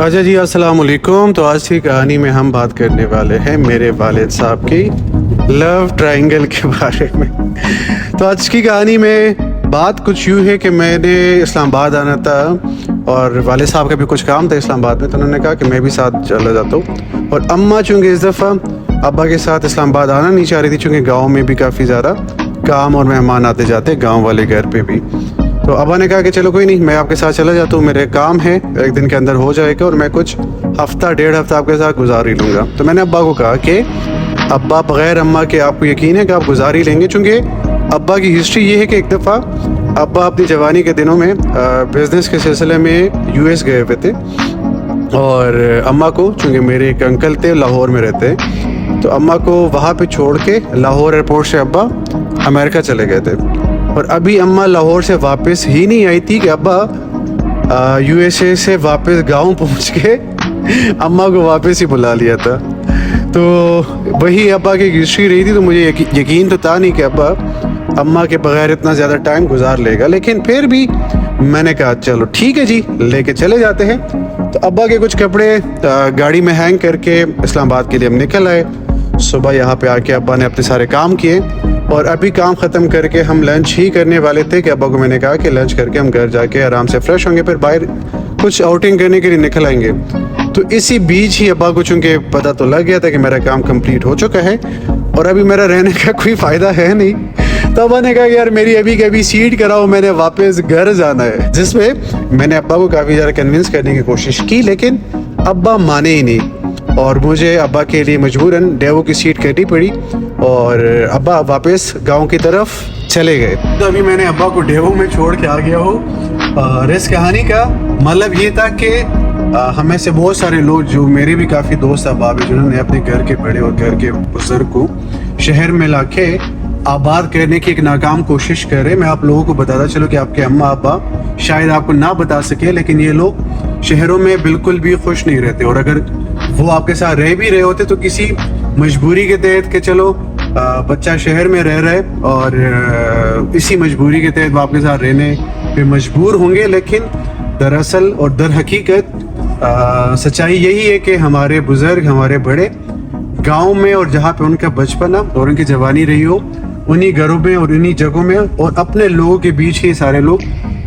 अच्छा जी, अस्सलाम वालेकुम। तो आज की कहानी में हम बात करने वाले हैं मेरे वालिद साहब की लव ट्रायंगल के बारे में। तो आज की कहानी में बात कुछ यूँ है कि मैंने इस्लामाबाद आना था और वालिद साहब का भी कुछ काम था इस्लामाबाद में, तो उन्होंने कहा कि मैं भी साथ चला जाता हूँ। और अम्मा चूँकि इस दफ़ा अब्बा के साथ इस्लामाबाद आना नहीं चाह रही थी, चूँकि गाँव में भी काफ़ी ज़्यादा काम और मेहमान आते जाते गाँव वाले घर पे भी। तो अब्बा ने कहा कि चलो कोई नहीं, मैं आपके साथ चला जाता हूँ, मेरे काम है, एक दिन के अंदर हो जाएगा और मैं कुछ हफ्ता डेढ़ हफ्ता आपके साथ गुजार ही लूँगा। तो मैंने अब्बा को कहा कि अब्बा बग़ैर अम्मा के आपको यकीन है कि आप गुजार ही लेंगे, चूँकि अब्बा की हिस्ट्री ये है कि एक दफ़ा अब्बा अपनी जवानी के दिनों में बिज़नेस के सिलसिले में US गए हुए थे और अम्मा को, चूँकि मेरे एक अंकल थे लाहौर में रहते हैं, तो अम्मा को वहाँ पे छोड़ के लाहौर एयरपोर्ट से अब्बा अमेरिका चले गए थे। और अभी अम्मा लाहौर से वापस ही नहीं आई थी कि अब्बा USA से वापस गांव पहुंच के अम्मा को वापस ही बुला लिया था। तो वही अब्बा की हिस्ट्री रही थी, तो मुझे यकीन तो था नहीं कि अब्बा अम्मा के बगैर इतना ज़्यादा टाइम गुजार लेगा, लेकिन फिर भी मैंने कहा चलो ठीक है जी, लेके चले जाते हैं। तो अब्बा के कुछ कपड़े गाड़ी में हैंग करके इस्लामाबाद के लिए हम निकल आए। सुबह यहाँ पे आके अब्बा ने अपने सारे काम किए और अभी काम ख़त्म करके हम लंच ही करने वाले थे कि अब्बा को मैंने कहा कि लंच करके हम घर जाके आराम से फ्रेश होंगे, फिर बाहर कुछ आउटिंग करने के लिए निकल आएंगे। तो इसी बीच ही अब्बा को चूँकि पता तो लग गया था कि मेरा काम कंप्लीट हो चुका है और अभी मेरा रहने का कोई फ़ायदा है नहीं, तो अब्बा ने कहा कि यार मेरी अभी के अभी सीट कराओ, मैंने वापस घर जाना है। जिसमें मैंने अब्बा को काफ़ी ज़्यादा कन्विंस करने की कोशिश की, लेकिन अब्बा माने ही नहीं और मुझे अब्बा के लिए मजबूरन डेवो की सीट करनी पड़ी और अब्बा वापस गांव की तरफ चले गए। तो अभी मैंने अब्बा को डेवो में छोड़ के आ गया हूँ और इस कहानी का मतलब ये था कि हमें से बहुत सारे लोग, जो मेरे भी काफ़ी दोस्त अहबाब हैं, जिन्होंने अपने घर के बड़े और घर के बुजुर्ग को शहर में लाके आबाद करने की एक नाकाम कोशिश कर रहे। मैं आप लोगों को बताता चलो कि आपके अम्मा अब्बा शायद आपको ना बता सके, लेकिन ये लोग शहरों में बिल्कुल भी खुश नहीं रहते और अगर वो आपके साथ रह भी रहे होते तो किसी मजबूरी के तहत कि चलो बच्चा शहर में रह रहा है और इसी मजबूरी के तहत वो आपके साथ रहने पे मजबूर होंगे। लेकिन दरअसल और दर हकीकत सच्चाई यही है कि हमारे बुजुर्ग, हमारे बड़े गांव में और जहाँ पे उनका बचपना और उनकी जवानी रही हो, उन्हीं घरों में और उन्हीं जगहों में और अपने लोगों के बीच ही सारे लोग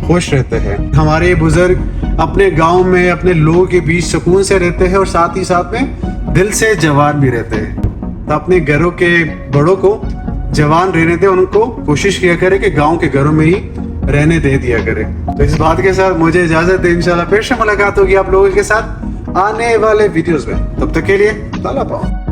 खुश रहते हैं। हमारे बुजुर्ग अपने गांव में अपने लोगों के बीच सुकून से रहते हैं और साथ ही साथ में दिल से जवान भी रहते हैं। तो अपने घरों के बड़ों को जवान रहने दें, उनको कोशिश किया करें कि गांव के घरों में ही रहने दे दिया करें। तो इस बात के साथ मुझे इजाजत है, इंशाल्लाह फिर से मुलाकात होगी आप लोगों के साथ आने वाले वीडियोस में। तब तक के लिए ताला पाओ।